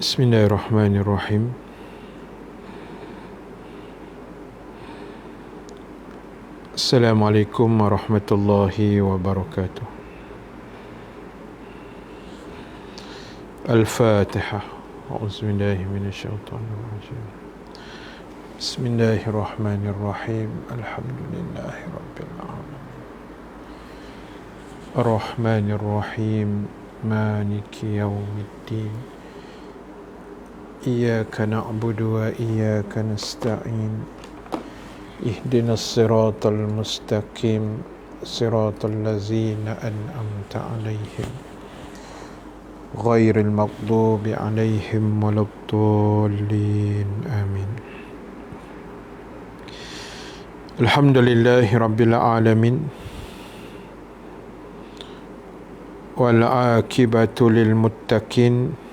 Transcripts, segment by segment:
Bismillahirrahmanirrahim. Assalamualaikum warahmatullahi wabarakatuh. Al-Fatihah. A'udzubillahi minasyaitonirrajim. Bismillahirrahmanirrahim. Alhamdulillahi rabbil alamin. Ar-Rahmanirrahim. Maliki yaumiddin. Iyyaka na'budu wa iyyaka nasta'in. Ihdinas siratal mustaqim, siratal ladzina an'amta 'alaihim ghairil maghdubi 'alaihim waladdallin. Amin. Alhamdulillahi rabbil alamin. Wal 'aqibatu lil muttaqin.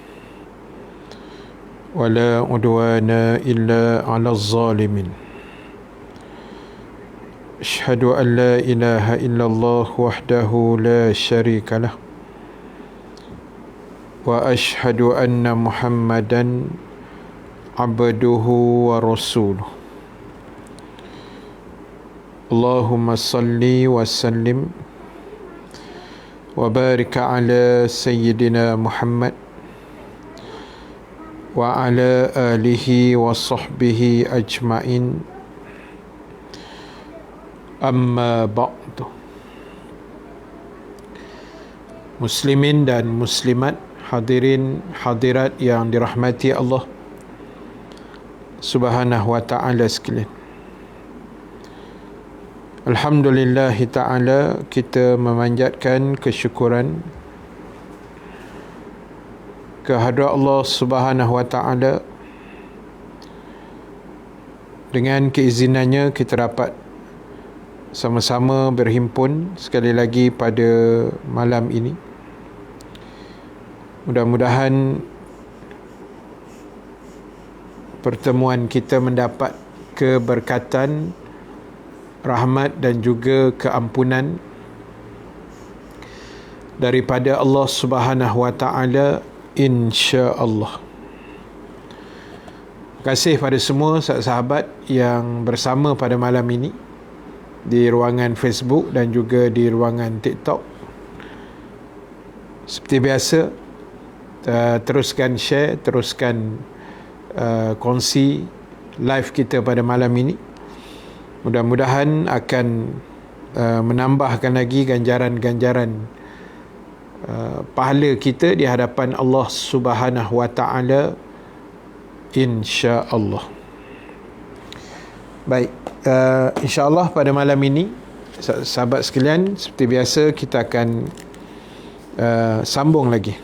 ولا عدوان إلا على الظالمين. أشهد أن لا إله إلا الله وحده لا شريك له وأشهد أن محمدا عبده ورسوله. اللهم صل وسلم وبارك على سيدنا محمد wa ala alihi wa sahbihi ajma'in. Amma ba'du. Muslimin dan muslimat, hadirin hadirat yang dirahmati Allah Subhanahu wa ta'ala sekalian. Alhamdulillah ta'ala, kita memanjatkan kesyukuran kehadrat Allah Subhanahu wa ta'ala. Dengan keizinannya kita dapat sama-sama berhimpun sekali lagi pada malam ini. Mudah-mudahan pertemuan kita mendapat keberkatan, rahmat dan juga keampunan daripada Allah Subhanahu wa ta'ala, insya-Allah. Terima kasih pada semua sahabat yang bersama pada malam ini di ruangan Facebook dan juga di ruangan TikTok. Seperti biasa, teruskan share, teruskan kongsi live kita pada malam ini. Mudah-mudahan akan menambahkan lagi ganjaran-ganjaran pahala kita di hadapan Allah Subhanahu wa ta'ala, insya-Allah. Baik, insya-Allah pada malam ini sahabat sekalian, seperti biasa kita akan sambung lagi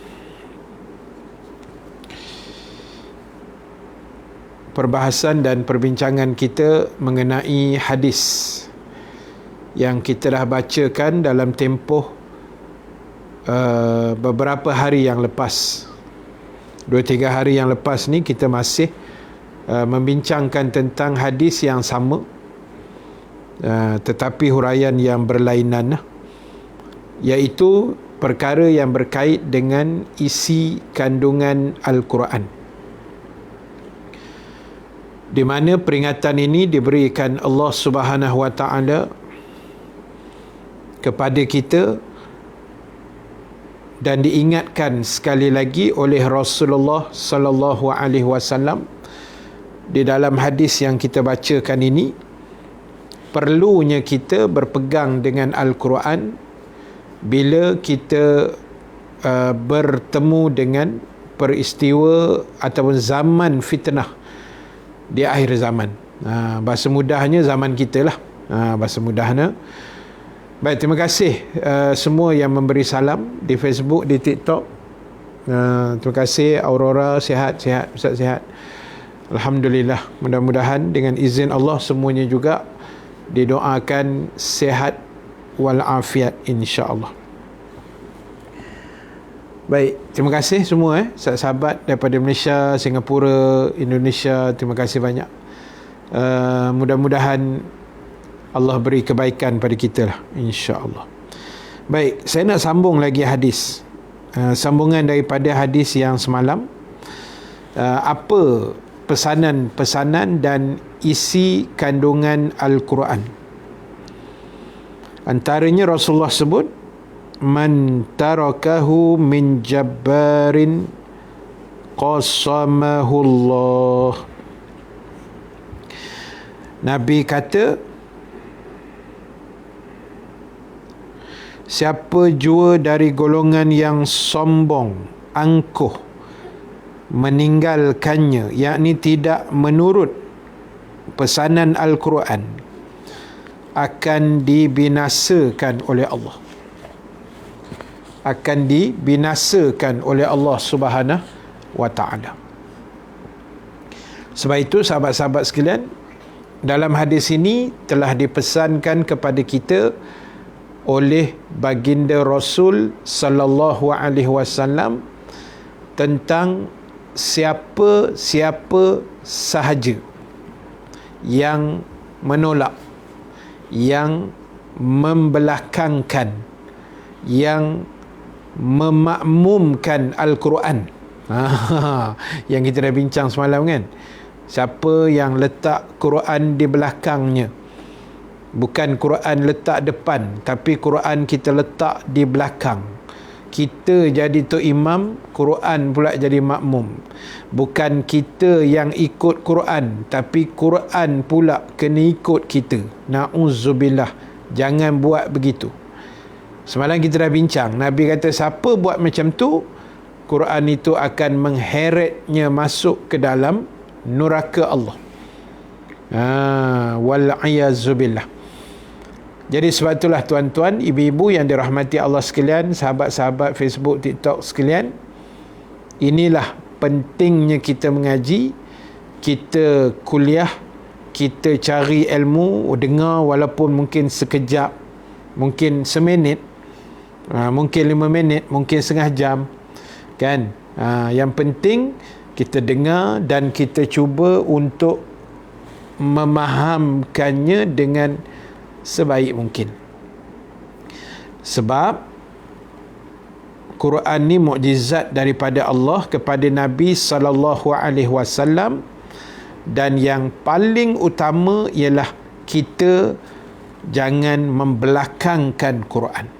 perbahasan dan perbincangan kita mengenai hadis yang kita dah bacakan dalam tempoh beberapa hari yang lepas. 2-3 hari yang lepas ni kita masih membincangkan tentang hadis yang sama, tetapi huraian yang berlainan, iaitu perkara yang berkait dengan isi kandungan Al-Quran, di mana peringatan ini diberikan Allah Subhanahu wa ta'ala kepada kita dan diingatkan sekali lagi oleh Rasulullah sallallahu alaihi wasallam di dalam hadis yang kita bacakan ini. Perlunya kita berpegang dengan Al-Quran bila kita bertemu dengan peristiwa ataupun zaman fitnah di akhir zaman. Bahasa mudahnya zaman kita lah, bahasa mudahnya. Baik, terima kasih semua yang memberi salam di Facebook, di TikTok. Terima kasih Aurora, sihat, Ustaz sihat. Alhamdulillah. Mudah-mudahan dengan izin Allah semuanya juga didoakan sihat walafiat, insya-Allah. Baik, terima kasih semua sahabat daripada Malaysia, Singapura, Indonesia. Terima kasih banyak. Mudah-mudahan Allah beri kebaikan pada kita lah, insya-Allah. Baik, saya nak sambung lagi hadis. Sambungan daripada hadis yang semalam. apa pesanan-pesanan dan isi kandungan Al-Quran. Antaranya Rasulullah sebut, man tarakahu min jabbarin qasamahullah. Nabi kata, siapa jua dari golongan yang sombong, angkuh, meninggalkannya, yakni tidak menurut pesanan Al-Quran, akan dibinasakan oleh Allah. Akan dibinasakan oleh Allah Subhanahu wa ta'ala. Sebab itu sahabat-sahabat sekalian, dalam hadis ini telah dipesankan kepada kita oleh baginda Rasul sallallahu alaihi wasallam tentang siapa-siapa sahaja yang menolak, yang membelakangkan, yang memakmumkan Al-Quran. Yang kita dah bincang semalam kan, siapa yang letak Quran di belakangnya, bukan Quran letak depan, tapi Quran kita letak di belakang. Kita jadi tok imam, Quran pula jadi makmum. Bukan kita yang ikut Quran, tapi Quran pula kena ikut kita. Na'udzubillah. Jangan buat begitu. Semalam kita dah bincang, Nabi kata siapa buat macam tu, Quran itu akan mengheretnya masuk ke dalam neraka Allah. Wal'iyazzubillah. Jadi sebab itulah tuan-tuan, ibu-ibu yang dirahmati Allah sekalian, sahabat-sahabat Facebook, TikTok sekalian, inilah pentingnya kita mengaji, kita kuliah, kita cari ilmu, dengar walaupun mungkin sekejap, mungkin seminit, mungkin 5 minit, mungkin setengah jam, kan? Yang penting kita dengar dan kita cuba untuk memahamkannya dengan sebaik mungkin. Sebab Quran ni mukjizat daripada Allah kepada Nabi sallallahu alaihi wasallam, dan yang paling utama ialah kita jangan membelakangkan Quran.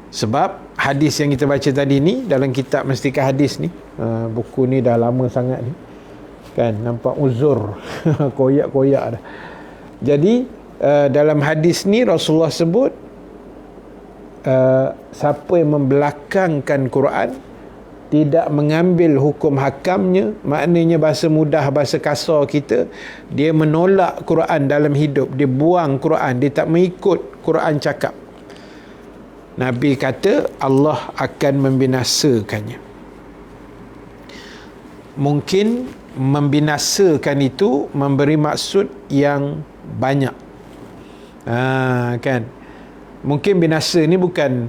Sebab hadis yang kita baca tadi ni dalam kitab Mestika Hadis ni, buku ni dah lama sangat ni, kan, nampak uzur koyak-koyak dah. Jadi dalam hadis ni Rasulullah sebut, siapa yang membelakangkan Quran, tidak mengambil hukum hakamnya, maknanya bahasa mudah, bahasa kasar kita, dia menolak Quran dalam hidup, dia buang Quran, dia tak mengikut Quran cakap, Nabi kata Allah akan membinasakannya. Mungkin membinasakan itu memberi maksud yang banyak, kan. Mungkin binasa ni bukan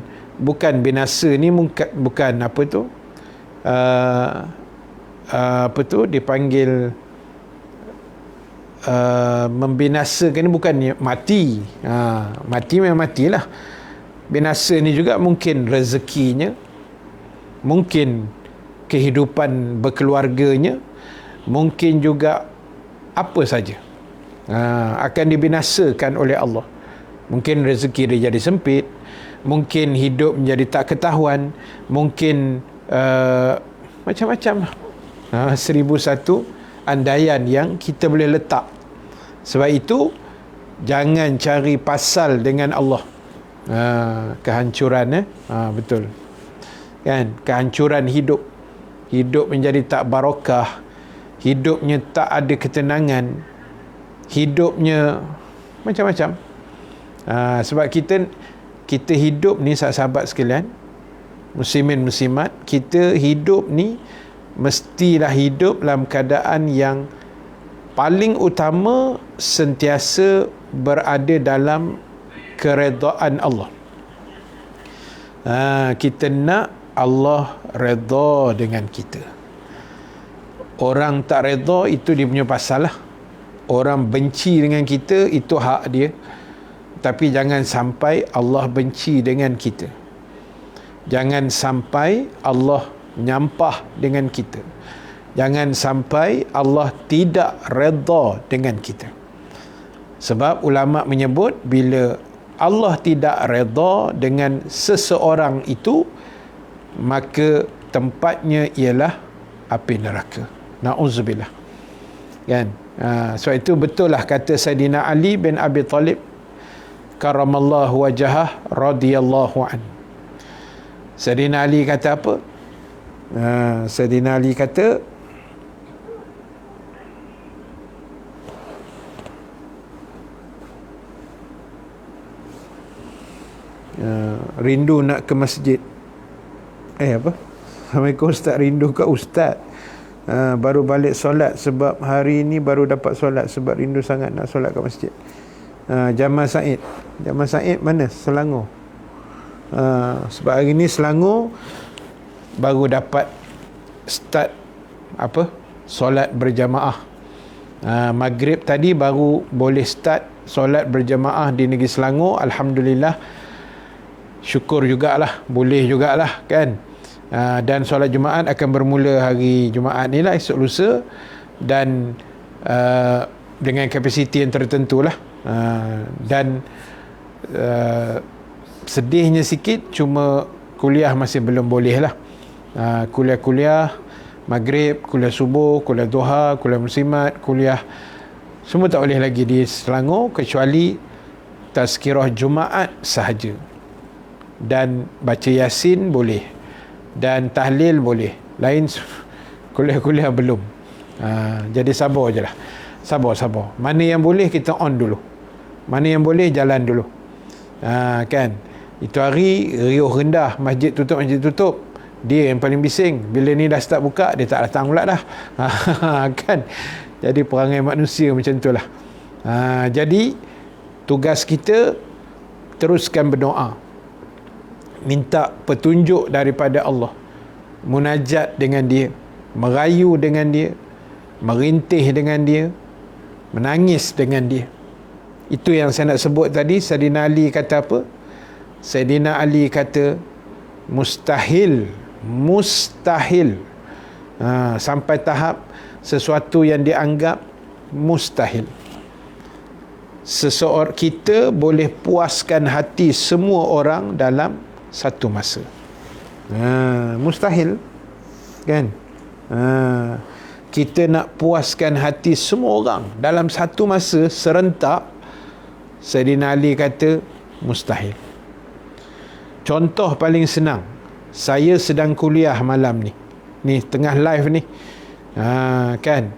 binasa ni bukan apa tu, apa tu dipanggil, membinasakan ni bukan mati. Mati memang matilah. Binasa ni juga mungkin rezekinya, mungkin kehidupan berkeluarganya, mungkin juga apa saja akan dibinasakan oleh Allah. Mungkin rezeki dia jadi sempit, mungkin hidup menjadi tak ketahuan, mungkin macam-macam lah. 1001 andaian yang kita boleh letak. Sebab itu jangan cari pasal dengan Allah. Kehancuran, betul kan, kehancuran hidup menjadi tak barakah, hidupnya tak ada ketenangan, hidupnya macam-macam. Sebab kita hidup ni, sahabat sekalian, muslimin muslimat, kita hidup ni mestilah hidup dalam keadaan yang paling utama sentiasa berada dalam keredaan Allah. Kita nak Allah redha dengan kita. Orang tak redha itu dia punya pasal lah. Orang benci dengan kita itu hak dia. Tapi jangan sampai Allah benci dengan kita. Jangan sampai Allah nyampah dengan kita. Jangan sampai Allah tidak redha dengan kita. Sebab ulama menyebut bila Allah tidak redha dengan seseorang itu, maka tempatnya ialah api neraka. Na'udzubillah. Kan? Sebab itu betul lah kata Sayyidina Ali bin Abi Talib karamallahu wajhah radhiyallahu an. Sayyidina Ali kata apa? Sayyidina Ali kata, rindu nak ke masjid. Apa? Assalamualaikum Ustaz, rindu ke Ustaz. Baru balik solat sebab hari ni baru dapat solat sebab rindu sangat nak solat kat masjid. Jamal Said. Jamal Said mana? Selangor. Sebab hari ni Selangor baru dapat start apa? Solat berjamaah. Maghrib tadi baru boleh start solat berjamaah di negeri Selangor. Alhamdulillah. Syukur jugalah, boleh jugalah kan. Dan solat Jumaat akan bermula hari Jumaat ni lah, esok lusa, dan dengan kapasiti yang tertentu lah. Dan sedihnya sikit cuma kuliah masih belum boleh lah. Kuliah-kuliah maghrib, kuliah subuh, kuliah duha, kuliah muslimat, kuliah semua tak boleh lagi di Selangor kecuali tazkirah Jumaat sahaja. Dan baca Yasin boleh, dan tahlil boleh. Lain kuliah-kuliah belum. Jadi sabar je lah. Sabar. Mana yang boleh kita on dulu, mana yang boleh jalan dulu. Kan, itu hari riuh rendah, masjid tutup. Dia yang paling bising. Bila ni dah start buka, dia tak datang pula dah. Kan, jadi perangai manusia macam tu lah. Jadi tugas kita teruskan berdoa, minta petunjuk daripada Allah, munajat dengan dia, merayu dengan dia, merintih dengan dia, menangis dengan dia. Itu yang saya nak sebut tadi. Sayyidina Ali kata apa? Sayyidina Ali kata mustahil. Sampai tahap sesuatu yang dianggap mustahil. Seseorang kita boleh puaskan hati semua orang dalam satu masa. Mustahil kan? Kita nak puaskan hati semua orang dalam satu masa serentak, Sayyidina Ali kata mustahil. Contoh paling senang, saya sedang kuliah malam ni tengah live ni, kan,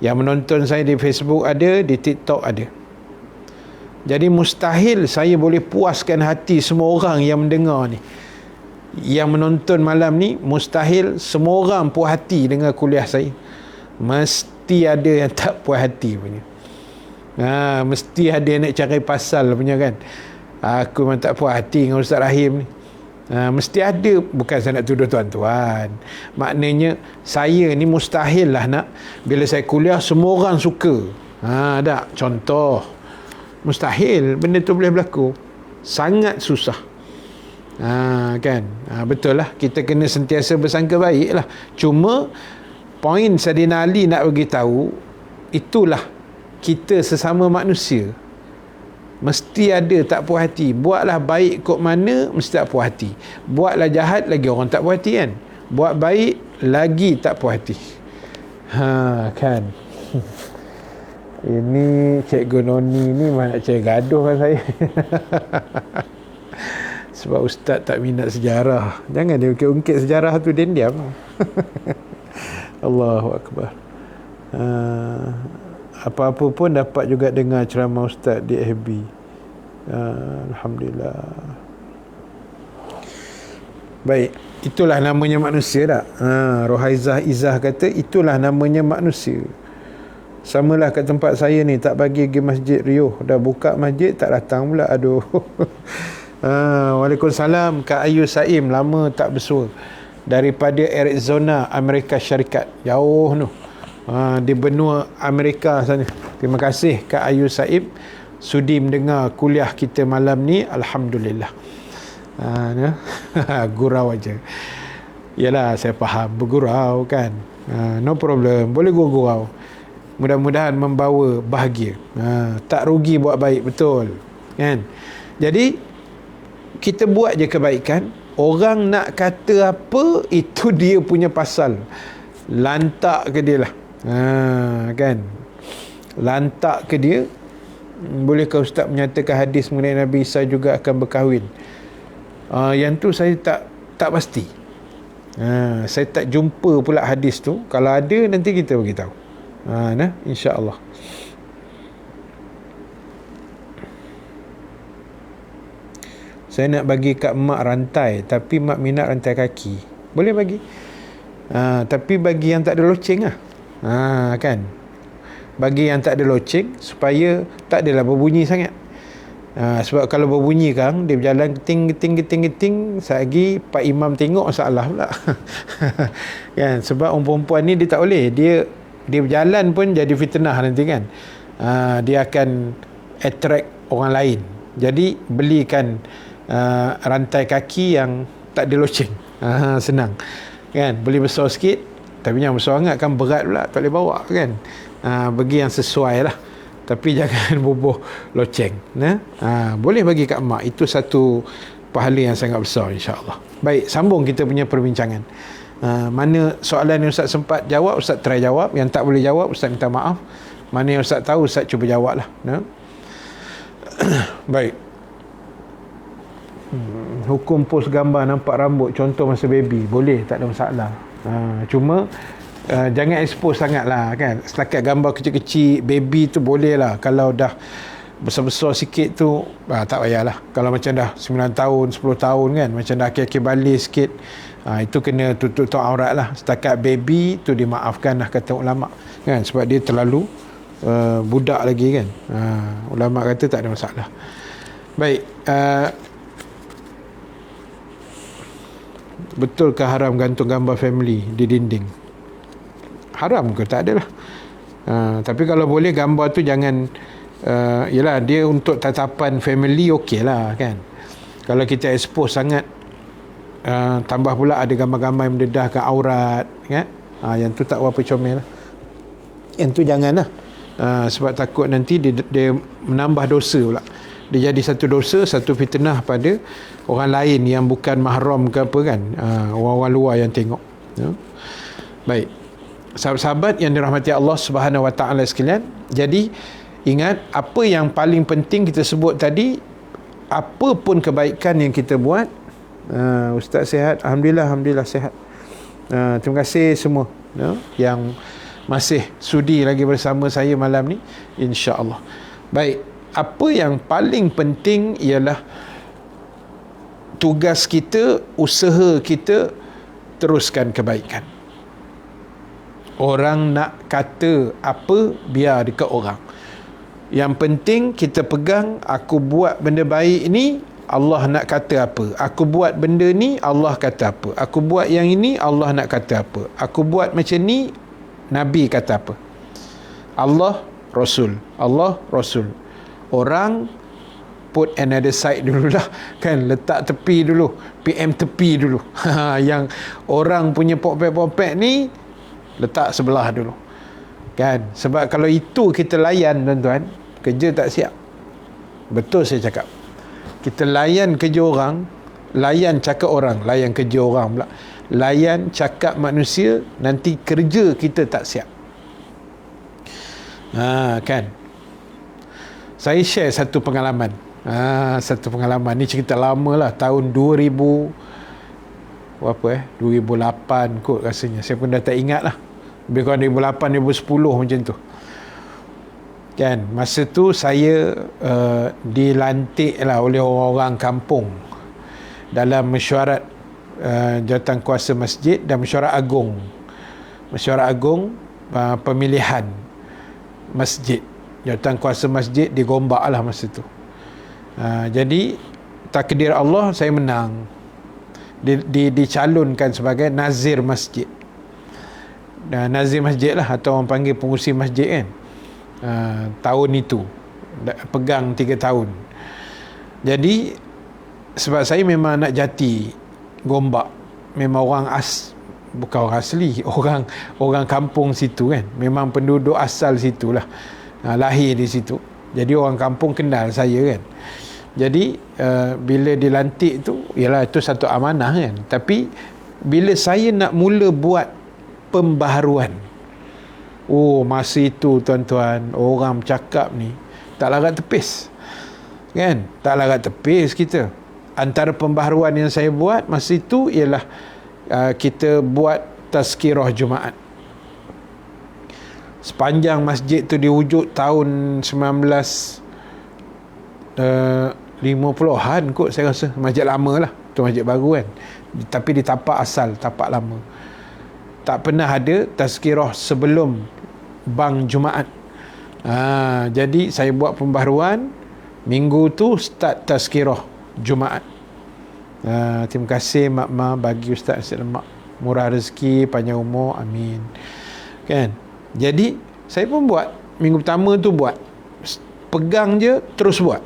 yang menonton saya di Facebook ada, di TikTok ada. Jadi mustahil saya boleh puaskan hati semua orang yang mendengar ni, yang menonton malam ni. Mustahil semua orang puas hati dengan kuliah saya. Mesti ada yang tak puas hati punya. Mesti ada yang nak cari pasal punya kan. Aku memang tak puas hati dengan Ustaz Rahim ni. Mesti ada. Bukan saya nak tuduh tuan-tuan, maknanya saya ni mustahil lah nak bila saya kuliah semua orang suka. Tak, contoh, mustahil benda tu boleh berlaku. Sangat susah. Kan, betul lah, kita kena sentiasa bersangka baik lah. Cuma poin Sayyidina Ali nak bagi tahu, itulah kita sesama manusia, mesti ada tak puas hati. Buatlah baik kot mana, mesti tak puas hati. Buatlah jahat, lagi orang tak puas hati kan. Buat baik, lagi tak puas hati. Kan. Ini Cikgu Noni ni mana nak gaduh kan saya. Sebab Ustaz tak minat sejarah. Jangan dia ungkit sejarah tu diam-diam. Allahu Akbar. Apa-apa pun dapat juga dengar ceramah Ustaz di FB. Alhamdulillah. Baik, itulah namanya manusia tak? Rohaizah Izzah kata itulah namanya manusia. Samalah kat tempat saya ni, tak bagi pergi masjid riuh, dah buka masjid tak datang pula. Aduh. Waalaikumsalam Kak Ayu Saim, lama tak bersua, daripada Arizona, Amerika Syarikat, jauh tu, di benua Amerika sana. Terima kasih Kak Ayu Saim sudi mendengar kuliah kita malam ni. Alhamdulillah. Gurau aja. Yalah, saya faham bergurau kan. No problem, boleh gurau. Mudah-mudahan membawa bahagia. Tak rugi buat baik, betul kan? Jadi kita buat je kebaikan. Orang nak kata apa, itu dia punya pasal. Lantak ke dia lah, kan? Lantak ke dia. Bolehkah Ustaz menyatakan hadis mengenai Nabi Isa juga akan berkahwin? Yang tu saya tak pasti. Saya tak jumpa pula hadis tu. Kalau ada, nanti kita beritahu. InsyaAllah. Saya nak bagi kat mak rantai, tapi mak minat rantai kaki. Boleh bagi. Tapi bagi yang tak ada loceng lah. Kan? Bagi yang tak ada loceng, supaya tak adalah berbunyi sangat. Sebab kalau berbunyi kan, dia berjalan keting, selagi Pak Imam tengok salah pula. Kan? Sebab orang perempuan ni dia tak boleh. Dia berjalan pun jadi fitnah nanti kan. Dia akan attract orang lain. Jadi belikan rantai kaki yang tak ada loceng. Senang kan, beli besar sikit, tapi yang besar sangat kan berat pula, tak boleh bawa kan. Bagi yang sesuai lah, tapi jangan bubuh loceng. Boleh bagi kat mak. Itu satu pahala yang sangat besar, insyaAllah. Baik, sambung kita punya perbincangan. Mana soalan yang Ustaz sempat jawab, Ustaz try jawab. Yang tak boleh jawab, Ustaz minta maaf. Mana yang Ustaz tahu, Ustaz cuba jawab lah. Baik. Hukum post gambar nampak rambut, contoh masa baby, boleh, tak ada masalah. Cuma jangan expose sangat lah kan. Setakat gambar kecil-kecil baby tu boleh lah. Kalau dah besar-besar sikit tu tak payahlah. Kalau macam dah 9 tahun 10 tahun kan, macam dah akhir-akhir balik sikit, itu kena tutup aurat lah. Setakat baby tu dimaafkan lah, kata ulama kan, sebab dia terlalu budak lagi kan. Ulama kata tak ada masalah. Baik, betulkah haram gantung gambar family di dinding? Haram ke? Tak adalah. Tapi kalau boleh gambar tu jangan, yelah, dia untuk tatapan family okey lah kan. Kalau kita expose sangat, tambah pula ada gambar-gambar yang mendedahkan aurat kan, yang tu tak berapa comel lah. Yang tu janganlah. Sebab takut nanti dia menambah dosa pula. Dia jadi satu dosa, satu fitnah pada orang lain yang bukan mahram ke apa kan, orang-orang luar yang tengok. Baik, sahabat-sahabat yang dirahmati Allah Subhanahu Wa Taala sekalian, jadi ingat, apa yang paling penting kita sebut tadi, apa pun kebaikan yang kita buat. Ustaz sihat? Alhamdulillah sihat. Terima kasih semua yang masih sudi lagi bersama saya malam ni, insya-Allah. Baik, apa yang paling penting ialah tugas kita, usaha kita, teruskan kebaikan. Orang nak kata apa, biar dekat orang. Yang penting kita pegang, aku buat benda baik ni, Allah nak kata apa. Aku buat benda ni, Allah kata apa. Aku buat yang ini, Allah nak kata apa. Aku buat macam ni, Nabi kata apa. Allah, Rasul. Allah, Rasul. Orang put another side dululah kan, letak tepi dulu, PM tepi dulu. Yang orang punya popek-popek ni letak sebelah dulu kan. Sebab kalau itu kita layan, tuan-tuan, kerja tak siap. Betul saya cakap. Kita layan kerja orang, layan cakap orang, layan kerja orang pula, layan cakap manusia, nanti kerja kita tak siap. Kan. Saya share satu pengalaman. Satu pengalaman ni cerita lama lah, tahun 2008 kot rasanya. Saya pun dah tak ingat lah. Lebih kurang 2008, 2010 macam tu. Kan, masa tu saya dilantik lah oleh orang-orang kampung dalam mesyuarat jawatan kuasa masjid dan mesyuarat agung. Mesyuarat agung pemilihan masjid, jawatan kuasa masjid di Gombak lah masa tu. Jadi takdir Allah, saya menang, dicalonkan sebagai nazir masjid. Nazir masjid lah, atau orang panggil pengurusi masjid kan. Tahun itu pegang 3 tahun. Jadi sebab saya memang anak jati Gombak, memang orang bukan orang asli, orang kampung situ kan, memang penduduk asal situlah, lahir di situ. Jadi orang kampung kenal saya kan. Jadi bila dilantik tu, ialah itu satu amanah kan. Tapi bila saya nak mula buat pembaharuan, masa itu tuan-tuan, orang cakap ni tak larat tepis kan, tak larat tepis kita. Antara pembaharuan yang saya buat masa itu ialah kita buat tazkirah Jumaat. Sepanjang masjid tu diwujud tahun 50-an kot saya rasa. Masjid lama lah, tu masjid baru kan, tapi di tapak asal, tapak lama. Tak pernah ada tazkirah sebelum bang Jumaat. Jadi saya buat pembaharuan, minggu tu start tazkirah Jumaat. Terima kasih mak bagi Ustaz nasi lemak, murah rezeki, panjang umur, amin kan. Jadi saya pun buat, minggu pertama tu buat, pegang je terus buat.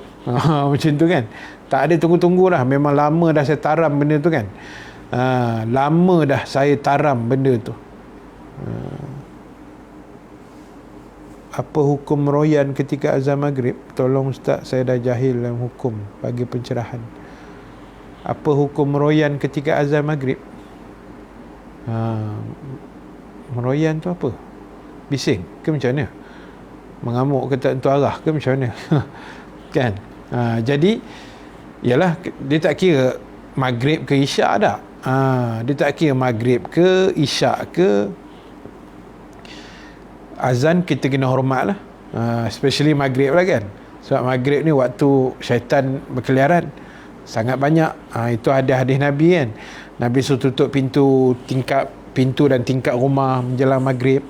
Macam tu kan, tak ada tunggu-tunggu lah. Memang lama dah saya taram benda tu kan. Lama dah saya taram benda tu. Apa hukum royan ketika azan maghrib? Tolong Ustaz, saya dah jahil dalam hukum, bagi pencerahan. Apa hukum royan ketika azan maghrib? Meroyan tu apa? Bising ke macam mana? Mengamuk ke tak tentu arah ke macam mana? Kan? Jadi ialah dia tak kira maghrib ke isyak dah. Dia tak kira maghrib ke isyak ke, azan kita kena hormat lah. Especially maghrib lah kan, sebab maghrib ni waktu syaitan berkeliaran sangat banyak. Itu ada hadis Nabi kan, Nabi suruh tutup pintu dan tingkap rumah menjelang maghrib.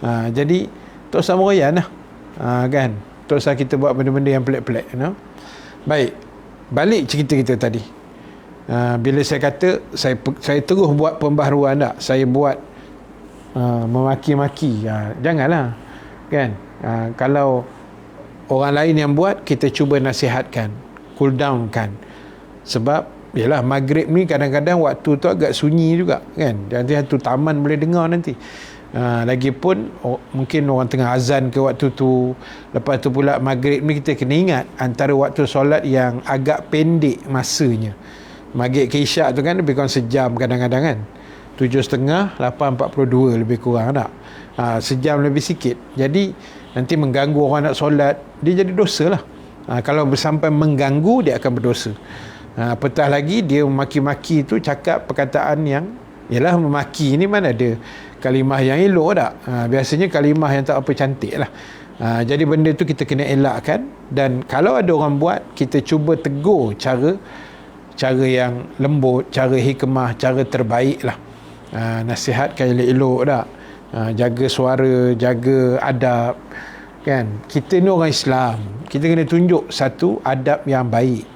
Jadi tak usah merayan lah, kan, tak usah kita buat benda-benda yang pelik-pelik, you know? Baik, balik cerita kita tadi. Bila saya kata saya terus buat pembaharuan tak, saya buat memaki-maki, janganlah kan. Kalau orang lain yang buat, kita cuba nasihatkan, cool down kan. Sebab yalah, maghrib ni kadang-kadang waktu tu agak sunyi juga kan, nanti satu taman boleh dengar nanti. Lagipun mungkin orang tengah azan ke waktu tu. Lepas tu pula maghrib ni kita kena ingat antara waktu solat yang agak pendek masanya. Maghrib ke isyak tu kan lebih kurang sejam kadang-kadang kan, 7.30, 8.42 lebih kurang tak, sejam lebih sikit. Jadi nanti mengganggu orang nak solat, dia jadi dosa lah. Kalau sampai mengganggu, dia akan berdosa. Apatah lagi dia memaki-maki tu, cakap perkataan yang ialah memaki ni, mana ada kalimah yang elok tak. Biasanya kalimah yang tak apa cantik lah. Jadi benda tu kita kena elakkan. Dan kalau ada orang buat, kita cuba tegur cara yang lembut, cara hikmah, cara terbaik lah. Nasihatkan elok-elok tak, jaga suara, jaga adab kan. Kita ni orang Islam, kita kena tunjuk satu adab yang baik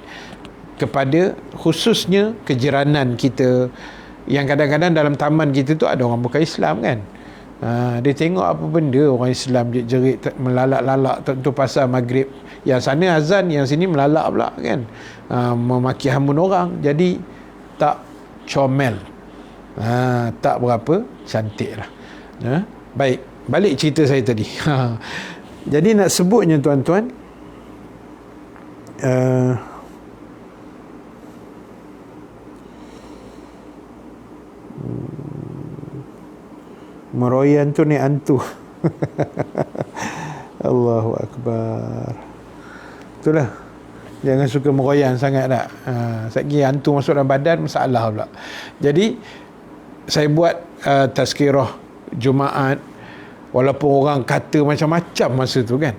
kepada khususnya kejiranan kita, yang kadang-kadang dalam taman kita tu ada orang bukan Islam kan. Dia tengok apa benda orang Islam jerit melalak-lalak tentu pasal maghrib, yang sana azan, yang sini melalak pula kan, memaki hamun orang. Jadi tak comel, tak berapa cantik lah. Baik, balik cerita saya tadi. Jadi nak sebutnya tuan-tuan, meroyan tu ni hantu. Allahu Akbar. Itulah, jangan suka meroyan sangat tak. Sekali hantu masuk dalam badan, masalah pula. Jadi saya buat tazkirah Jumaat, walaupun orang kata macam-macam masa tu kan.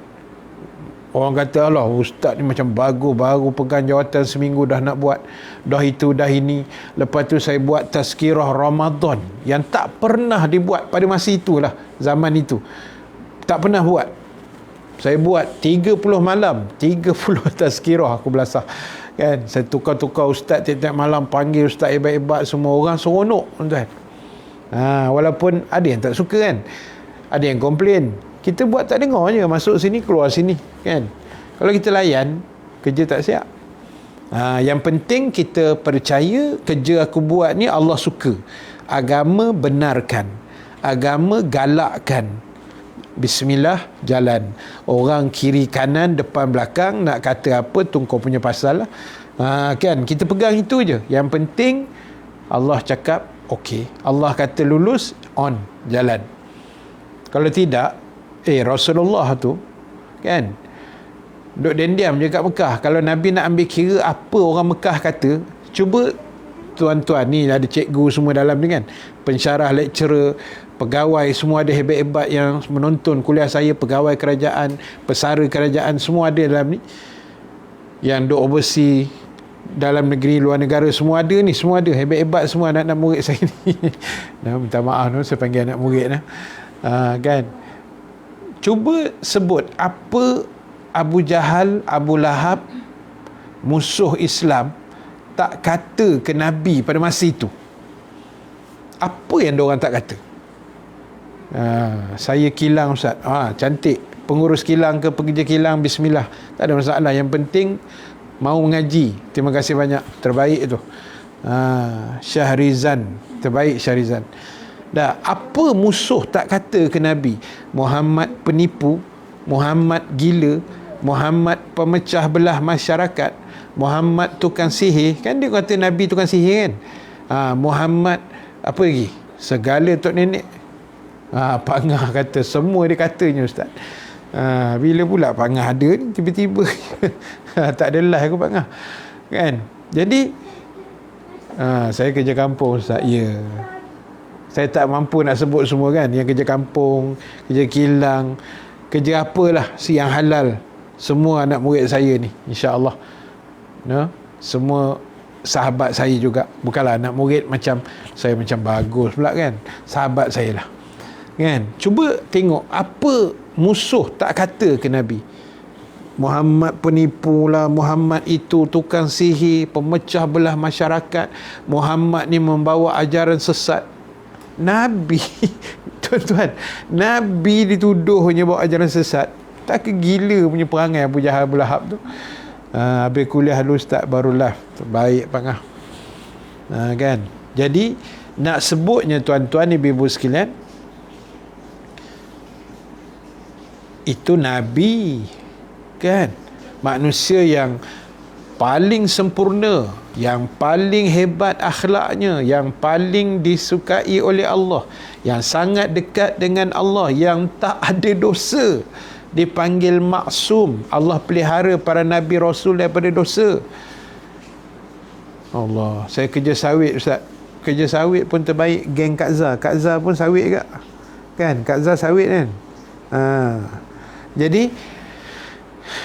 Orang kata, Allah, ustaz ni macam baru pegang jawatan seminggu dah nak buat, dah itu dah ini. Lepas tu saya buat tazkirah Ramadan yang tak pernah dibuat pada masa itulah, zaman itu tak pernah buat. Saya buat 30 malam, 30 tazkirah aku belasah kan. Saya tukar-tukar ustaz tiap-tiap malam, panggil ustaz hebat-hebat, semua orang seronok tuan. Walaupun ada yang tak suka kan, ada yang komplain. Kita buat tak dengar je, masuk sini keluar sini kan. Kalau kita layan, kerja tak siap. Yang penting kita percaya kerja aku buat ni Allah suka. agama benarkan, agama galakkan. Bismillah, jalan. Orang kiri kanan depan belakang nak kata apa tu kau punya pasal lah. Kan kita pegang itu je. Yang penting Allah cakap okey, Allah kata lulus, on, jalan. Kalau tidak, Rasulullah tu kan duduk diam je kat Mekah. Kalau Nabi nak ambil kira apa orang Mekah kata, cuba tuan-tuan ni ada cikgu semua dalam ni kan, pensyarah, lecturer, pegawai, semua ada hebat-hebat yang menonton kuliah saya, pegawai kerajaan, pesara kerajaan, semua ada dalam ni, yang duk overseas dalam negeri, luar negara, semua ada ni, semua ada hebat-hebat semua anak-anak murid saya ni. Minta maaf saya panggil anak murid kan. Cuba sebut apa Abu Jahal, Abu Lahab, musuh Islam, tak kata ke Nabi pada masa itu. Apa yang diorang tak kata? Saya kilang Ustaz. Cantik. Pengurus kilang ke pekerja kilang, bismillah, tak ada masalah. Yang penting mau mengaji. Terima kasih banyak. Terbaik itu. Syahrizan. Terbaik Syahrizan. Dah, apa musuh tak kata ke Nabi? Muhammad penipu, Muhammad gila, Muhammad pemecah belah masyarakat, Muhammad tukang sihir. Kan dia kata Nabi tukang sihir kan? Muhammad apa lagi? Segala tok nenek. Pangah kata, semua dia katanya Ustaz. Bila pula Pangah ada ni tiba-tiba tak ada live aku Pangah kan. Jadi saya kerja kampung Ustaz. Ya, saya tak mampu nak sebut semua kan, yang kerja kampung, kerja kilang, kerja apalah yang halal, semua anak murid saya ni insya-Allah, semua sahabat saya juga. Bukanlah anak murid macam saya, macam bagus pula kan, sahabat saya lah kan. Cuba tengok apa musuh tak kata ke Nabi. Muhammad penipu lah, Muhammad itu tukang sihir, pemecah belah masyarakat, Muhammad ni membawa ajaran sesat. Nabi tuan-tuan, Nabi dituduhnya bawa ajaran sesat. Tak ke gila punya perangai Abu Jahal, Abu Lahab tu. Habis kuliah dulu Ustaz barulah baik Pangah. Kan. Jadi nak sebutnya tuan-tuan ibu-ibu sekalian, itu Nabi kan, manusia yang paling sempurna, yang paling hebat akhlaknya, yang paling disukai oleh Allah, yang sangat dekat dengan Allah, yang tak ada dosa, dipanggil maksum. Allah pelihara para Nabi Rasul daripada dosa. Allah, saya kerja sawit Ustaz. Kerja sawit pun terbaik geng Kak Zah. Kak Zah pun sawit juga kan, Kak Zah sawit kan. Jadi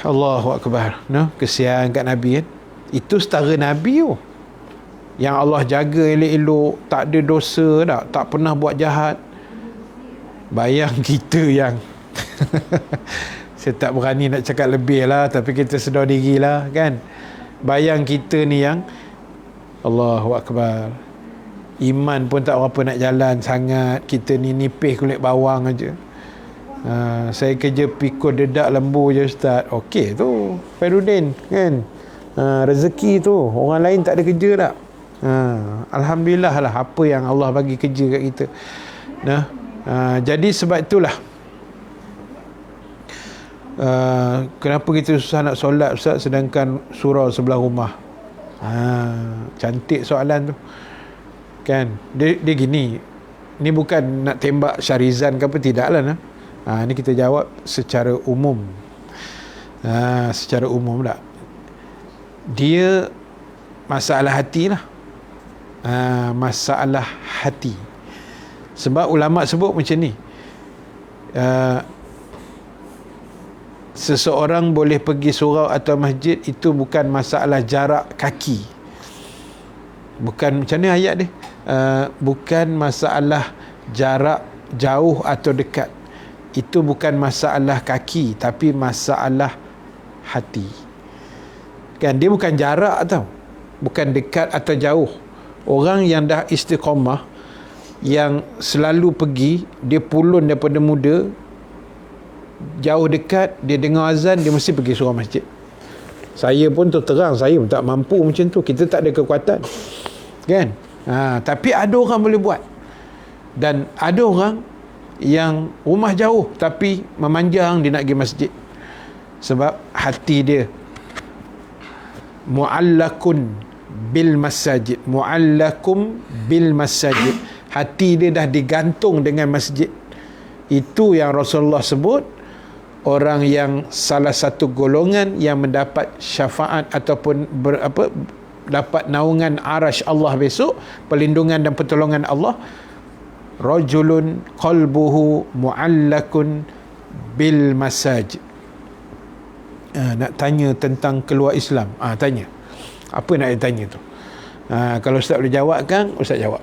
Allahu Akbar, kesian kat Nabi kan. Itu setara Nabi tu, yang Allah jaga elok-elok, tak ada dosa dah, tak pernah buat jahat. Bayang kita yang saya tak berani nak cakap lebih lah, tapi kita sedar diri lah kan. Bayang kita ni yang Allahu Akbar, iman pun tak berapa nak jalan sangat. Kita ni nipis kulit bawang aja. Saya kerja pikul dedak lembu je Ustaz. Okey tu Fairuddin kan. Rezeki tu, orang lain tak ada kerja tak. Alhamdulillah lah apa yang Allah bagi kerja kat kita. Jadi sebab itulah kenapa kita susah nak solat Ustaz, sedangkan surau sebelah rumah. Cantik soalan tu kan. Dia gini, ni bukan nak tembak Syarizan ke apa, tidak lah. Ni kita jawab secara umum. Secara umum tak, dia masalah hati lah. Masalah hati. Sebab ulama sebut macam ni, seseorang boleh pergi surau atau masjid, itu bukan masalah jarak kaki. Bukan macam ni ayat dia, bukan masalah jarak jauh atau dekat. Itu bukan masalah kaki, tapi masalah hati. Kan, dia bukan jarak tau, bukan dekat atau jauh. Orang yang dah istiqamah, yang selalu pergi, dia pulun daripada muda, jauh dekat, dia dengar azan, dia mesti pergi surau masjid. Saya pun terang, saya pun tak mampu macam tu. Kita tak ada kekuatan kan. Tapi ada orang boleh buat. Dan ada orang yang rumah jauh tapi memanjang dia nak pergi masjid, sebab hati dia mu'allakun bil masajid, mu'allakum bil masajid, hati dia dah digantung dengan masjid. Itu yang Rasulullah sebut orang yang salah satu golongan yang mendapat syafaat ataupun dapat naungan arasy Allah besok, perlindungan dan pertolongan Allah. Rajulun qalbuhu mu'allakun bil masajid. Nak tanya tentang keluar Islam, tanya apa nak tanya tu. Kalau ustaz boleh jawab kan, ustaz jawab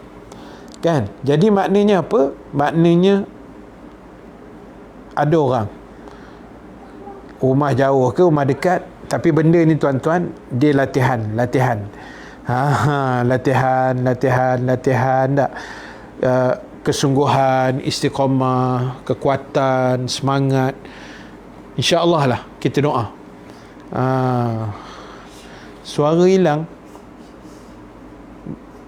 kan. Jadi maknanya apa? Maknanya ada orang rumah jauh ke rumah dekat, tapi benda ni tuan-tuan, dia latihan tak, kesungguhan, istiqamah, kekuatan, semangat. InsyaAllah lah kita doa. Suara hilang,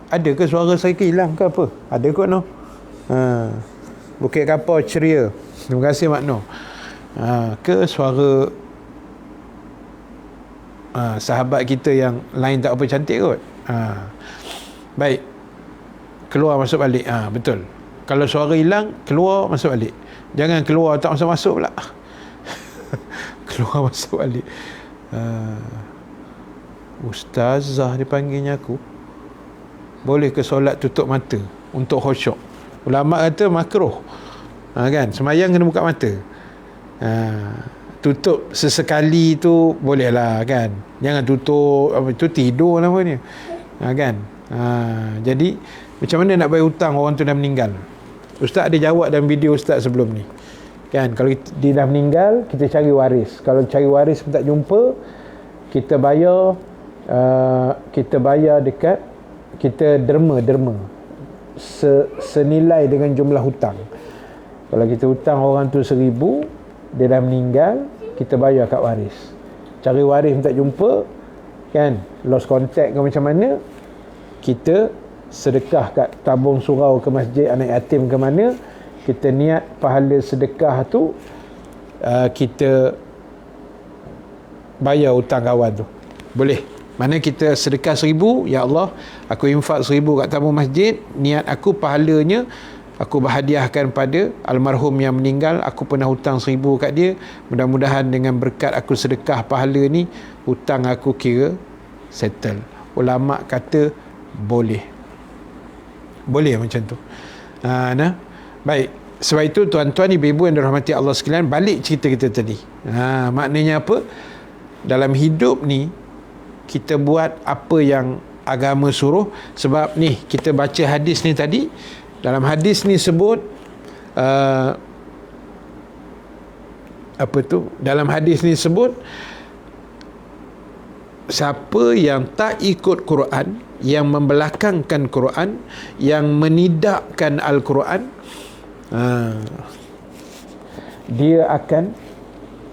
ada ke suara saya hilang ke apa? Ada kot no. Bukit Kapau ceria. Terima kasih Mak Noh. Ke suara sahabat kita yang lain tak apa cantik kot. Baik, keluar masuk balik. Betul. Kalau suara hilang, keluar masuk balik. Jangan keluar tak masuk pula. Keluar masuk balik. Ustazah dipanggilnya aku. Boleh ke solat tutup mata untuk khusyuk? Ulama kata makruh. Kan, semayang kena buka mata. Tutup sesekali tu boleh lah kan. Jangan tutup apa tu, tidur lah namanya. Kan. Jadi macam mana nak bayar hutang orang tu dah meninggal? Ustaz ada jawab dalam video ustaz sebelum ni. Kan, kalau dia dah meninggal, kita cari waris. Kalau cari waris pun tak jumpa, kita bayar dekat, kita derma senilai dengan jumlah hutang. Kalau kita hutang orang tu 1,000, dia dah meninggal, kita bayar kat waris. Cari waris pun tak jumpa kan, lost contact ke macam mana, kita sedekah kat tabung surau ke masjid anak yatim ke mana, kita niat pahala sedekah tu, kita bayar hutang kawan tu. Boleh. Mana kita sedekah 1,000, ya Allah, aku infak 1,000 kat tabung masjid, niat aku pahalanya aku berhadiahkan pada almarhum yang meninggal, aku pernah hutang 1,000 kat dia, mudah-mudahan dengan berkat aku sedekah pahala ni, hutang aku kira settle. Ulama kata boleh macam tu. Baik, sebab itu tuan-tuan ibu-ibu yang dirahmati Allah sekalian, balik cerita kita tadi. Maknanya apa? Dalam hidup ni kita buat apa yang agama suruh. Sebab ni kita baca hadis ni tadi, dalam hadis ni sebut dalam hadis ni sebut siapa yang tak ikut Quran, yang membelakangkan Quran, yang menidakkan Al-Quran, dia akan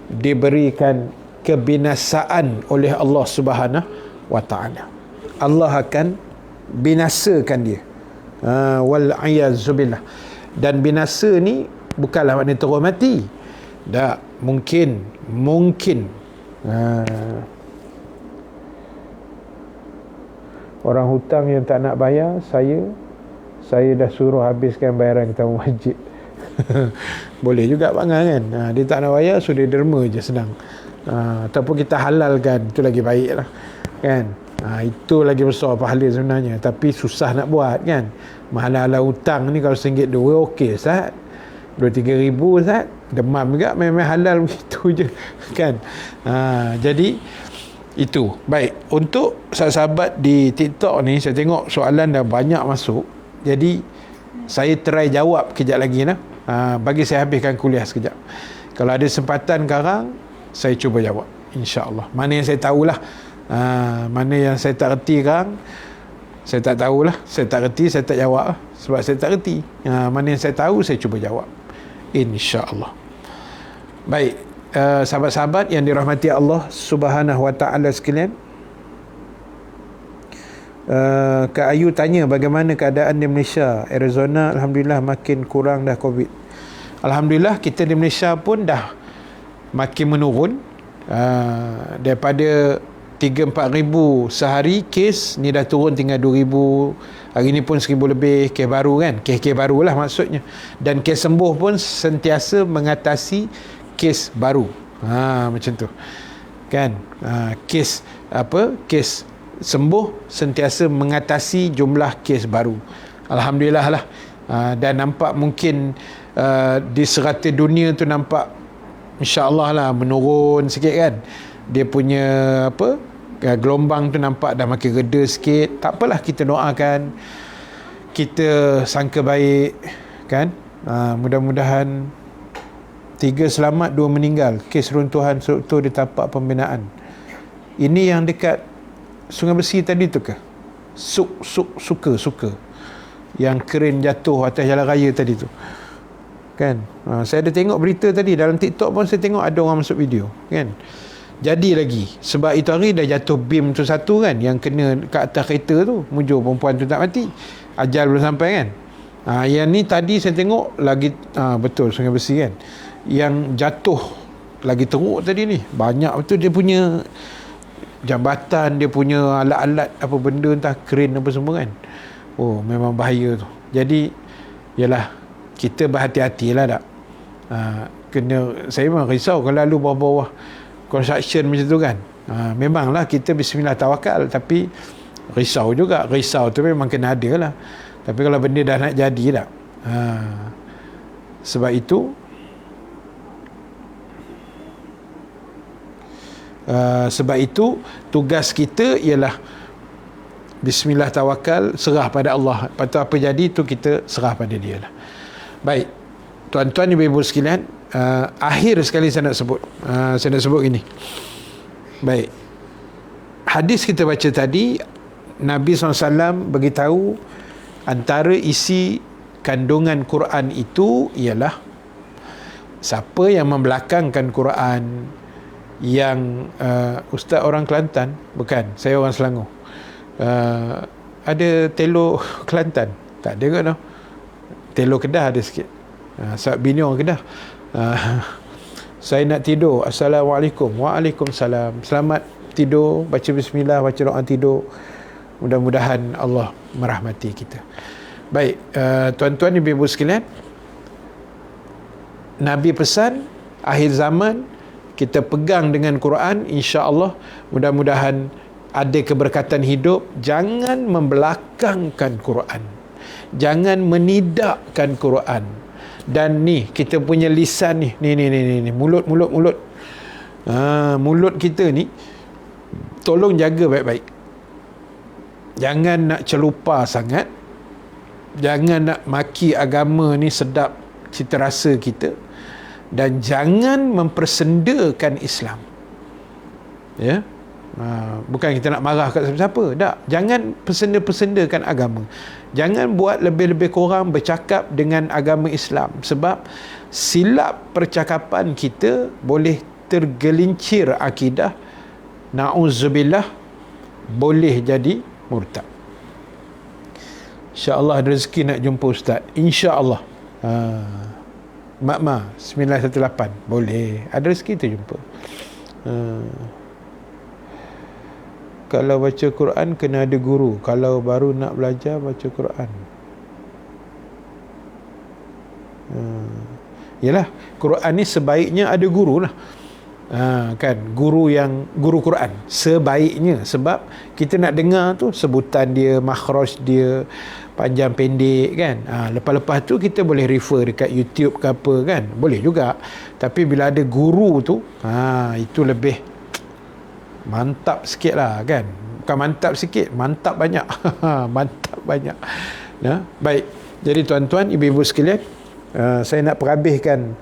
diberikan kebinasaan oleh Allah Subhanahu wa ta'ala. Allah akan binasakan dia. Wal a'yazubillah. Dan binasa ni bukanlah makna terus mati. Tak, mungkin orang hutang yang tak nak bayar, saya dah suruh habiskan bayaran ke tabung masjid. Boleh juga bangang kan. Dia tak nak bayar, sudah derma je, senang. Ataupun kita halalkan, itu lagi baik lah kan. Itu lagi besar pahala sebenarnya, tapi susah nak buat kan. Mahal-mahal hutang ni kalau RM1, RM2 okey Ustaz, RM2-3 ribu Ustaz, demam juga, memang halal begitu je kan. Jadi itu baik. Untuk sahabat di TikTok ni, saya tengok soalan dah banyak masuk, jadi saya try jawab kejap lagi lah. Bagi saya habiskan kuliah sekejap. Kalau ada kesempatan sekarang, saya cuba jawab, insya-Allah. Mana yang saya tahulah, mana yang saya tak reti sekarang, saya tak tahulah, saya tak reti, saya tak jawab lah. Sebab saya tak reti. Mana yang saya tahu, saya cuba jawab, insya-Allah. Baik, sahabat-sahabat yang dirahmati Allah Subhanahu wa ta'ala sekalian, Kak Ayu tanya bagaimana keadaan di Malaysia. Arizona alhamdulillah makin kurang dah COVID. Alhamdulillah kita di Malaysia pun dah makin menurun. Daripada 3-4 ribu sehari kes ni dah turun tinggal 2,000. Hari ni pun 1,000 lebih kes baru kan. Kes baru lah maksudnya. Dan kes sembuh pun sentiasa mengatasi kes baru. Macam tu kan. Kes sembuh sentiasa mengatasi jumlah kes baru. Alhamdulillah lah. Dan nampak mungkin di serata dunia tu nampak insya-Allah lah menurun sikit kan. Dia punya gelombang tu nampak dah makin reda sikit. Tak apalah, kita doakan, kita sangka baik kan. Mudah-mudahan 3 selamat 2 meninggal kes runtuhan struktur di tapak pembinaan. Ini yang dekat Sungai Besi tadi tu ke? Suka yang keren jatuh atas jalan raya tadi tu kan. Saya ada tengok berita tadi dalam TikTok pun, saya tengok ada orang masuk video kan. Jadi lagi sebab itu hari dah jatuh bim tu satu kan, yang kena kat atas kereta tu, mujur perempuan tu tak mati, ajal belum sampai kan. Yang ni tadi saya tengok lagi betul Sungai Besi kan, yang jatuh lagi teruk tadi ni. Banyak betul dia punya jambatan, dia punya alat-alat apa benda entah kren apa semua kan. Memang bahaya tu. Jadi yalah, kita berhati-hatilah tak. Saya memang risau kalau lalu bawah-bawah construction macam tu kan. Memanglah kita bismillah tawakal, tapi risau juga. Risau tu memang kena ada lah. Tapi kalau benda dah nak jadi tak. Sebab itu tugas kita ialah bismillah tawakal, serah pada Allah. Lepas tu apa jadi tu kita serah pada dia lah. Baik, tuan-tuan ibu-ibu sekalian, akhir sekali saya nak sebut gini. Baik, hadis kita baca tadi, Nabi SAW beritahu antara isi kandungan Quran itu ialah siapa yang membelakangkan Quran. Yang ustaz orang Kelantan, bukan, saya orang Selangor. Ada telo Kelantan? Tak ada kot no. Telo Kedah ada sikit. Sebab bini orang Kedah. Saya nak tidur, Assalamualaikum. Waalaikumsalam. Selamat tidur, baca bismillah, baca doa tidur. Mudah-mudahan Allah merahmati kita. Baik, tuan-tuan ibu-ibu sekalian, Nabi pesan akhir zaman kita pegang dengan Quran, insya-Allah mudah-mudahan ada keberkatan hidup. Jangan membelakangkan Quran, jangan menidakkan Quran. Dan ni kita punya lisan ni mulut mulut kita ni tolong jaga baik-baik. Jangan nak celupa sangat, jangan nak maki agama ni sedap cita rasa kita, dan jangan mempersendakan Islam. Ya. Bukan kita nak marah kat siapa-siapa, tak. Jangan persenda-persendakan agama. Jangan buat lebih-lebih kurang bercakap dengan agama Islam, sebab silap percakapan kita boleh tergelincir akidah, na'udzubillah, boleh jadi murtad. InsyaAllah ada rezeki nak jumpa ustaz, insyaAllah. Makma 918 boleh, ada rezeki tu jumpa. Kalau baca Quran kena ada guru, kalau baru nak belajar baca Quran. Yalah, Quran ni sebaiknya ada guru lah. Kan, guru Quran sebaiknya, sebab kita nak dengar tu sebutan dia, makhraj dia, panjang pendek kan. Lepas-lepas tu kita boleh refer dekat YouTube ke apa kan, boleh juga. Tapi bila ada guru tu, itu lebih mantap sikit lah kan. Bukan mantap sikit, mantap banyak. Mantap banyak. Baik, jadi tuan-tuan ibu-ibu sekalian, saya nak perhabiskan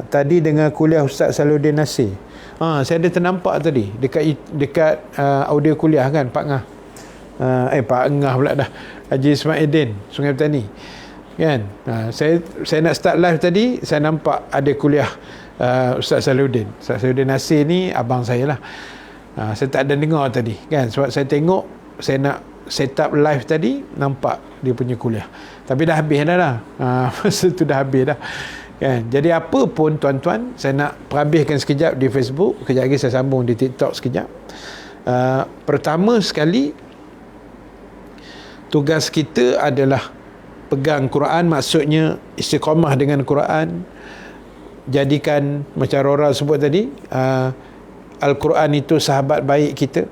tadi dengan kuliah Ustaz Saluddin Nasir. Saya ada ternampak tadi dekat audio kuliah kan, Pak Ngah. Pak Ngah pula dah, Haji Ismail Sungai Petani kan. Saya nak start live tadi, saya nampak ada kuliah Ustaz Saluddin Nasir ni abang saya lah. Saya tak ada dengar tadi kan, sebab saya tengok saya nak set up live tadi, nampak dia punya kuliah. Tapi dah habis dah lah. Masa tu dah habis dah. Kan? Jadi apa pun tuan-tuan, saya nak perhabiskan sekejap di Facebook, kejap lagi saya sambung di TikTok sekejap. Pertama sekali, tugas kita adalah pegang Quran, maksudnya istiqamah dengan Quran. Jadikan macam Rora sebut tadi, Al-Quran itu sahabat baik kita,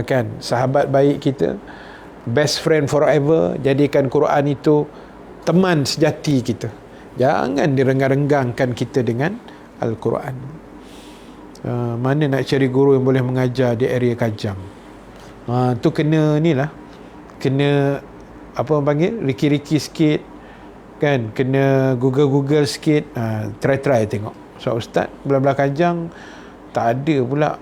kan, sahabat baik kita, best friend forever. Jadikan Quran itu teman sejati kita. Jangan direnggang-renggangkan kita dengan Al-Quran. Mana nak cari guru yang boleh mengajar di area Kajang? Tu kena ni lah, kena apa orang panggil, riki-riki sikit, kan, kena google sikit, try tengok. So ustaz belah-belah Kajang tak ada pula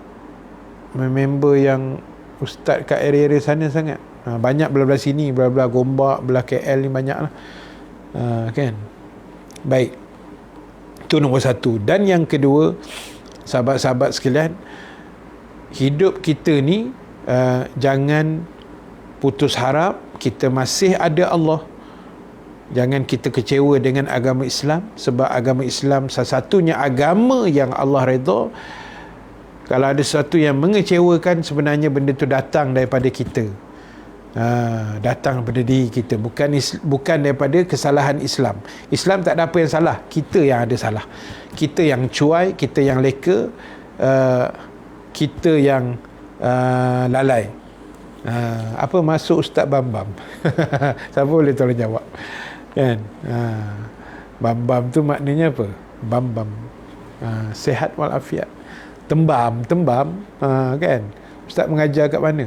member yang ustaz kat area-area sana sangat. Banyak belah-belah sini, belah-belah Gombak, belah KL ni banyak lah, kan. Baik, itu nombor satu. Dan yang kedua, sahabat-sahabat sekalian, hidup kita ni jangan putus harap. Kita masih ada Allah. Jangan kita kecewa dengan agama Islam, sebab agama Islam salah satunya agama yang Allah redha. Kalau ada sesuatu yang mengecewakan, sebenarnya benda tu datang daripada kita, datang daripada diri kita, bukan daripada kesalahan Islam. Islam tak ada apa yang salah, kita yang ada salah. Kita yang cuai, kita yang leka, kita yang lalai. Apa masuk Ustaz Bambam? Siapa boleh tolong jawab, kan? Bambam tu maknanya apa? Bambam, sehat walafiat. Tembam, kan? Ustaz mengajar kat mana?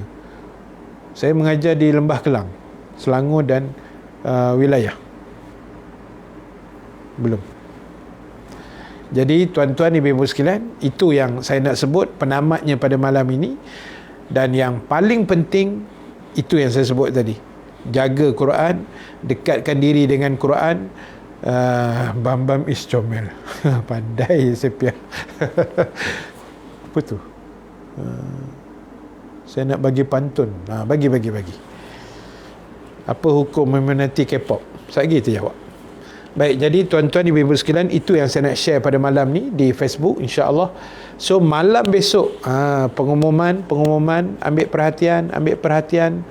Saya mengajar di Lembah Kelang, Selangor dan wilayah. Belum. Jadi tuan-tuan ibu-ibu sekalian, itu yang saya nak sebut penamatnya pada malam ini. Dan yang paling penting, itu yang saya sebut tadi, jaga Quran, dekatkan diri dengan Quran. Bambam is comel. Pandai sepiah. Apa tu? Saya nak bagi pantun. Bagi. Apa hukum meminati K-pop? Sekejap kita jawab. Baik, jadi tuan-tuan ibu-ibu sekalian, itu yang saya nak share pada malam ni di Facebook, insya-Allah. So malam besok, pengumuman, ambil perhatian.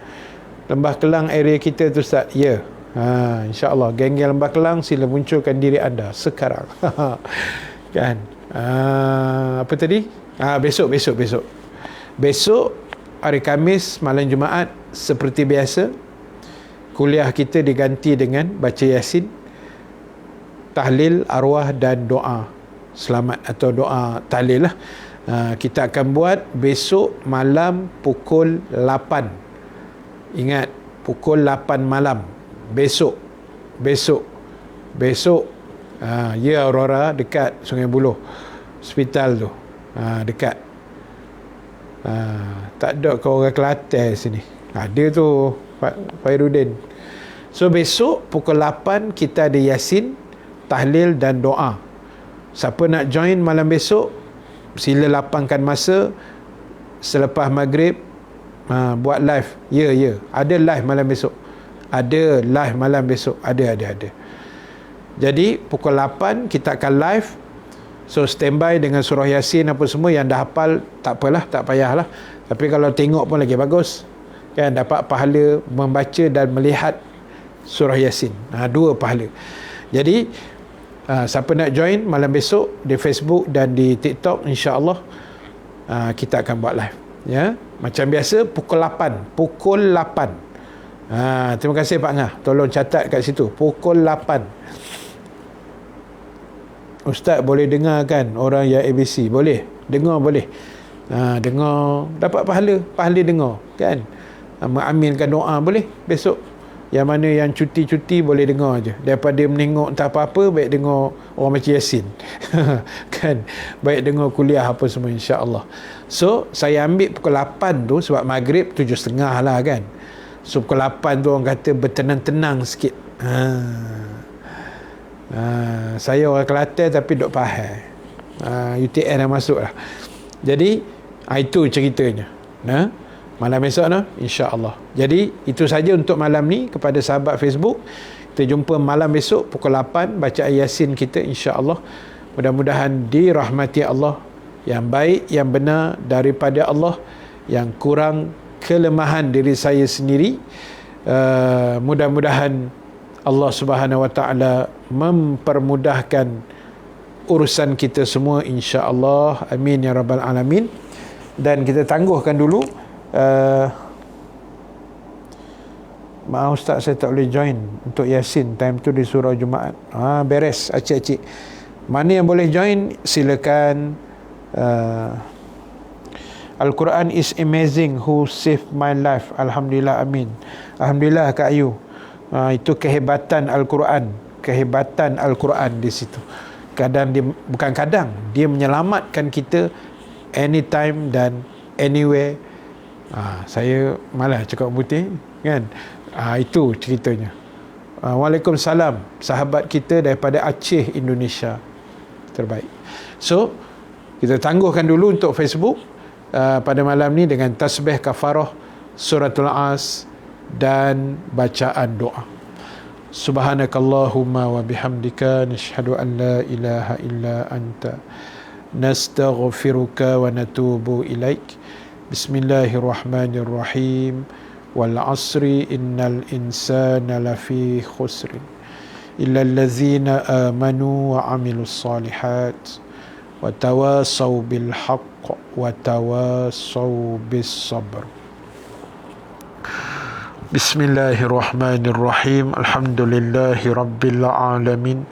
Lembah Kelang area kita tu Ustaz. Ya. Insya-Allah geng-geng Lembah Kelang, sila munculkan diri anda sekarang. Kan? Apa tadi? Besok. Besok hari Khamis, malam Jumaat, seperti biasa, kuliah kita diganti dengan baca Yasin, tahlil arwah dan doa selamat atau doa tahlil lah. Kita akan buat besok malam pukul 8. Ingat, pukul 8 malam besok. Ya, Aurora dekat Sungai Buloh hospital tu, dekat. Tak ada kau orang Kelantan sini. Ada tu Fairudin. So besok pukul 8 kita ada Yasin, tahlil dan doa. Siapa nak join malam besok, sila lapangkan masa selepas maghrib, buat live. Ya, ada live malam besok. Ada live malam besok. Ada. Jadi pukul 8 kita akan live. So standby dengan surah Yasin apa semua. Yang dah hafal tak apalah, tak payahlah. Tapi kalau tengok pun lagi bagus, kan, dapat pahala membaca dan melihat surah Yasin. Dua pahala. Jadi siapa nak join malam besok di Facebook dan di TikTok, insya-Allah kita akan buat live, ya. Macam biasa pukul 8. Terima kasih Pak Ngah, tolong catat kat situ, pukul 8. Ustaz boleh dengar kan orang yang ABC? Boleh. Dengar boleh. Dengar dapat pahala dengar, kan. Mengaminkan doa boleh besok. Yang mana yang cuti-cuti boleh dengar je. Daripada menengok tak apa-apa, baik dengar orang macam Yasin. Kan? Baik dengar kuliah apa semua, insya-Allah. So, saya ambil pukul 8 tu sebab maghrib 7.30 lah, kan. So, pukul 8 tu orang kata bertenang-tenang sikit. Saya orang Kelantan tapi duk Pahang. UTN dah masuk lah. Jadi, itu ceritanya. malam esok no, insya-Allah. Jadi itu saja untuk malam ni. Kepada sahabat Facebook, kita jumpa malam esok pukul 8 baca Yasin kita, insya-Allah. Mudah-mudahan dirahmati Allah, yang baik, yang benar daripada Allah, yang kurang kelemahan diri saya sendiri. Mudah-mudahan Allah Subhanahu Wa Taala mempermudahkan urusan kita semua, insya-Allah. Amin ya rabbal alamin. Dan kita tangguhkan dulu. Maaf Ustaz, saya tak boleh join untuk Yasin time tu di surau Jumaat. Beres acik-acik. Mana yang boleh join silakan. Al-Quran is amazing, who saved my life. Alhamdulillah, amin. Alhamdulillah Kak Ayu. Itu kehebatan Al-Quran. Kehebatan Al-Quran di situ. Bukan kadang, dia menyelamatkan kita anytime dan anywhere. Saya malas cakap putih kan. Itu ceritanya. Waalaikumsalam, sahabat kita daripada Aceh, Indonesia, terbaik. So kita tangguhkan dulu untuk Facebook pada malam ni dengan tasbih kafarah suratul As dan bacaan doa. Subhanakallahumma wa bihamdika nashhadu an la ilaha illa anta nastaghfiruka wa natubu ilaik. Bismillahirrahmanirrahim. Wal asri innal insana lafi khusrin illa allazina amanu wa amilus salihat wa tawasaw bil haqq wa tawasaw bis sabr. Bismillahirrahmanirrahim. Alhamdulillahi rabbil alamin.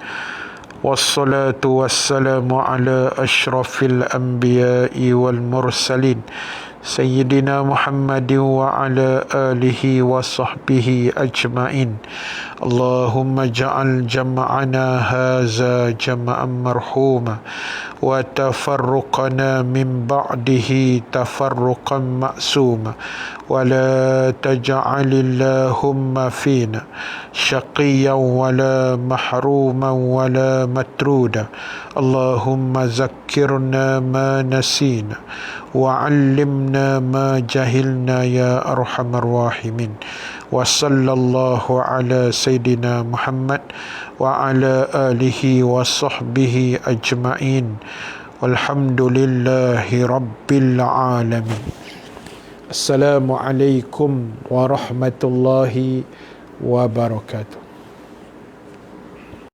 Wassalatu wassalamu ala ashrafil anbiya'i wal mursalin Sayyidina Muhammadin wa ala alihi wa sahbihi ajma'in. Allahumma ja'al jam'ana haza jam'an marhuma wa tafarruqana min ba'dihi tafarruqan ma'suma wa la taj'alillahumma fina shaqiyan wa la mahruman wa la matruda. Allahumma zakkirna ma nasina wa 'allimna ma jahilna ya arhamar rahimin. Wa sallallahu ala sayyidina Muhammad wa ala alihi wa sahbihi ajma'in. Walhamdulillahi rabbil alamin. Assalamualaikum warahmatullahi wabarakatuh.